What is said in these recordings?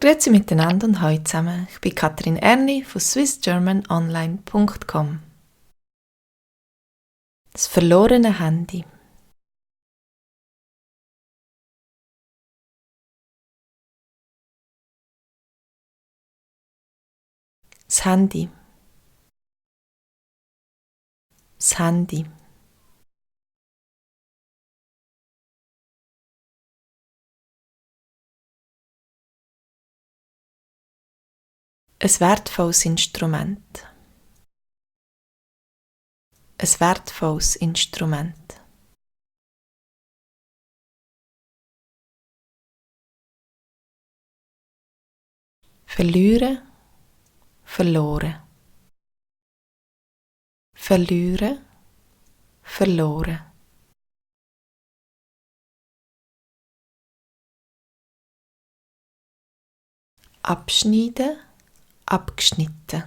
Grüezi miteinander und hallo zusammen. Ich bin Katrin Erni von swissgermanonline.com. Das verlorene Handy. Das Handy. Das Handy. Ein wertvolles Instrument. Ein wertvolles Instrument. Verlieren, verloren. Verlieren, verloren. Abschneiden, abgeschnitten.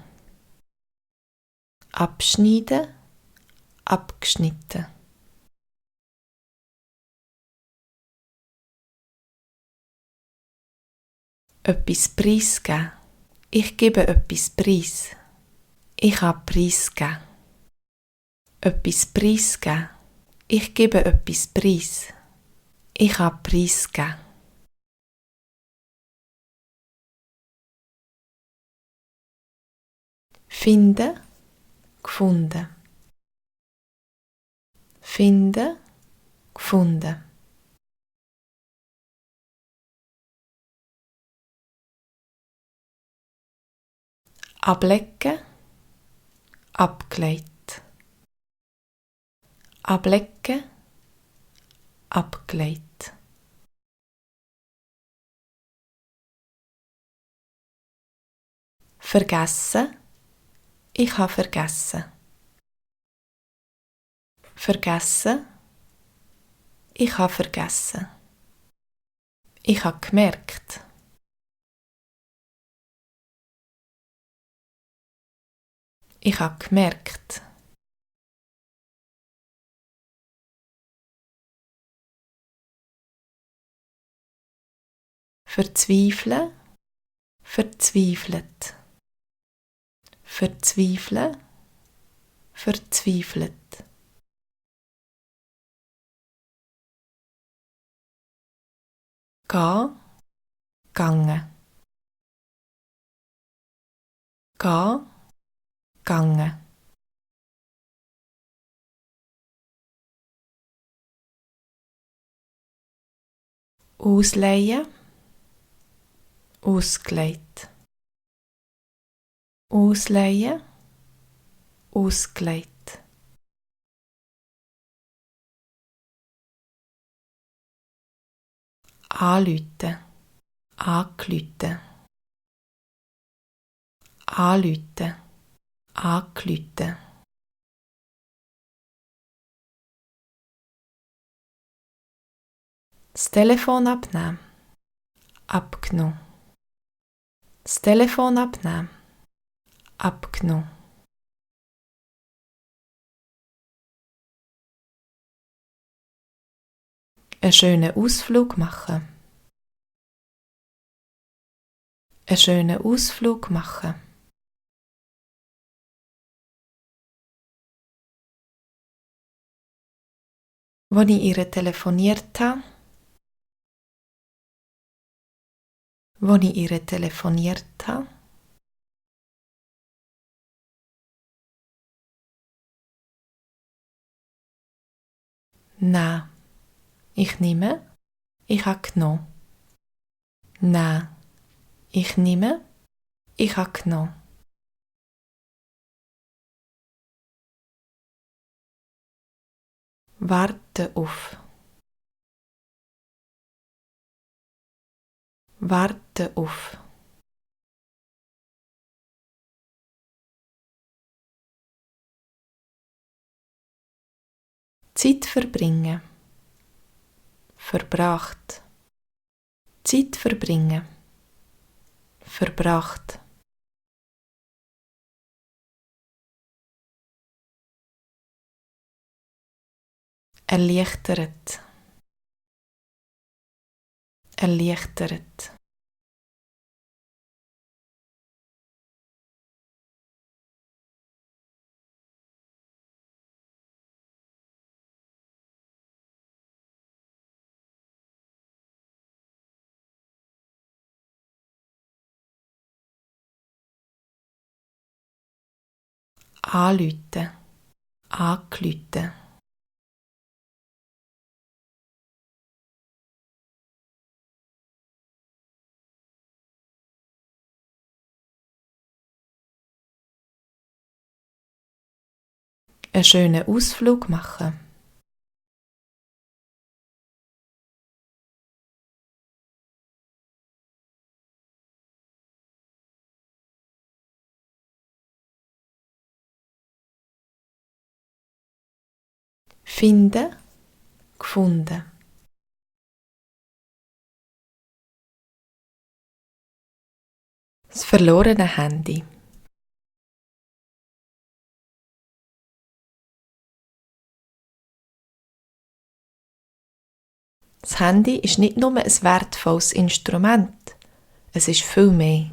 Abschneiden, abgeschnitten. Etwas preisgeben. Ich gebe etwas preis. Ich habe preisgeben. Etwas preisgeben. Ich gebe etwas preis. Ich habe preisgeben. Finden, gefunden. Finden, gefunden. Ablecken, abgelegt. Ablecken, abgelegt. Vergessen, ich habe vergessen. Vergessen, ich habe vergessen. Ich habe gemerkt. Ich habe gemerkt. Verzweifeln, verzweifelt. Verzweifeln, verzweifelt. Gehen, gange. Gehen, gange. Ausleihen, ausgelegt. Ausleihen, ausgelegt. Anrufen, angerufen. Anrufen, angerufen. Das Telefon abnehmen, abgenommen. Das Telefon abnehmen, abgenommen. Einen schönen Ausflug machen. Einen schönen Ausflug machen. Als ich ihr telefoniert habe, als ich ihr telefoniert habe, nein, ich nehme, ich habe genommen. Nein, ich nehme, ich habe genommen. Warte auf. Warte auf. Zeit verbringen. Verbracht. Zeit verbringen. Verbracht. Erleichtert. Erleichtert. Anrufen. Angerufen. Einen schönen Ausflug machen. Finden, gefunden. Das verlorene Handy. Das Handy ist nicht nur ein wertvolles Instrument, es ist viel mehr.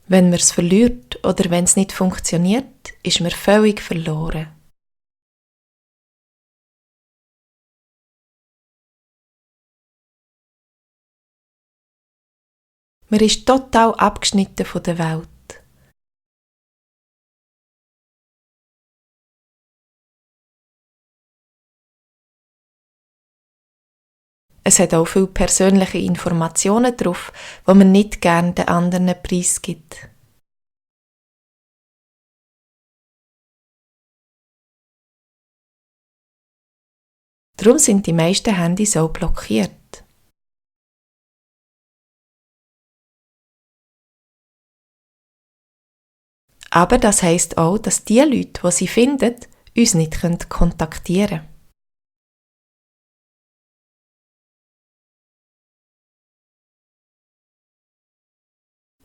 Wenn man es verliert oder wenn es nicht funktioniert, ist man völlig verloren. Man ist total abgeschnitten von der Welt. Es hat auch viele persönliche Informationen drauf, die man nicht gerne den anderen preisgibt. Darum sind die meisten Handys auch blockiert. Aber das heisst auch, dass die Leute, die sie finden, uns nicht kontaktieren können.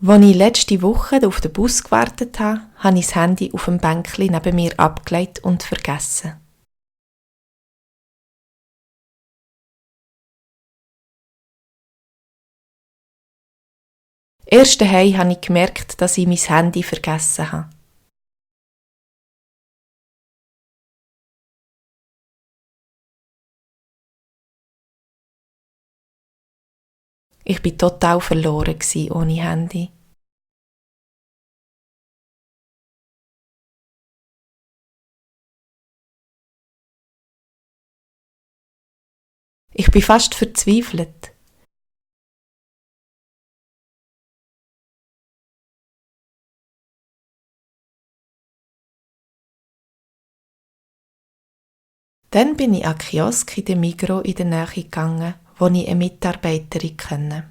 Als ich letzte Woche auf den Bus gewartet habe, habe ich das Handy auf dem Bänkchen neben mir abgelegt und vergessen. Erst daheim habe ich gemerkt, dass ich mein Handy vergessen habe. Ich war total verloren ohne Handy. Ich bin fast verzweifelt. Dann bin ich an den Kiosk in der Migros in der Nähe gegangen, wo ich eine Mitarbeiterin kenne.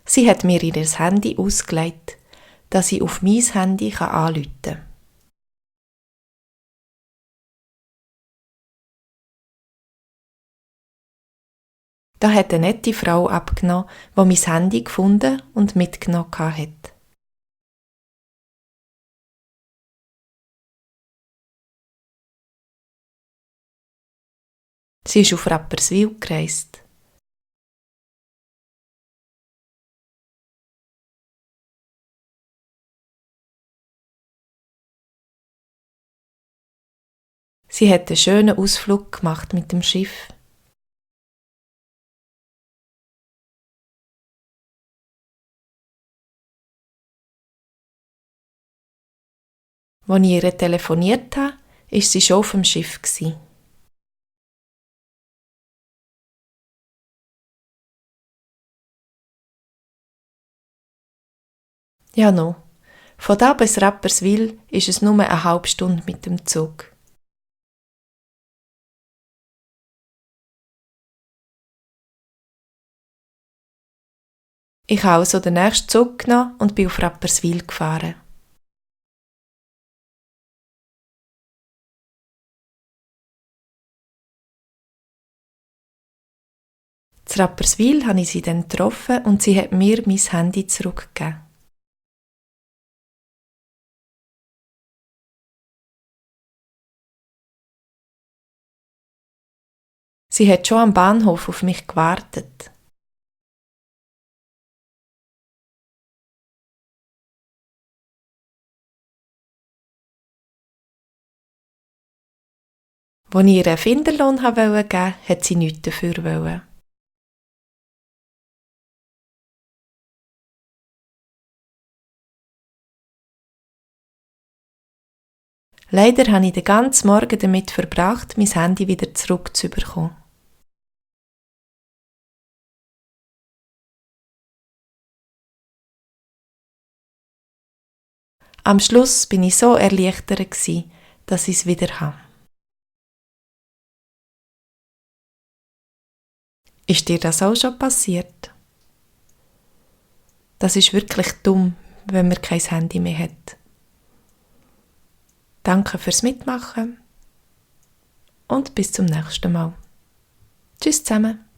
Sie hat mir ihr Handy ausgelegt, dass ich auf mein Handy anrufen kann. Da hat eine nette Frau abgenommen, die mein Handy gefunden und mitgenommen hat. Sie ist auf Rapperswil gereist. Sie hat einen schönen Ausflug gemacht mit dem Schiff. Als ich ihr telefoniert habe, war sie schon auf dem Schiff. Ja, no. Von da bis Rapperswil ist es nur eine halbe Stunde mit dem Zug. Ich habe also den nächsten Zug genommen und bin auf Rapperswil gefahren. Zu Rapperswil habe ich sie dann getroffen und sie hat mir mein Handy zurückgegeben. Sie hat schon am Bahnhof auf mich gewartet. Als ich ihr einen Finderlohn geben wollte, hat sie nichts dafür wollen. Leider habe ich den ganzen Morgen damit verbracht, mein Handy wieder zurückzubekommen. Am Schluss bin ich so erleichtert, dass ich es wieder habe. Ist dir das auch schon passiert? Das ist wirklich dumm, wenn man kein Handy mehr hat. Danke fürs Mitmachen und bis zum nächsten Mal. Tschüss zusammen.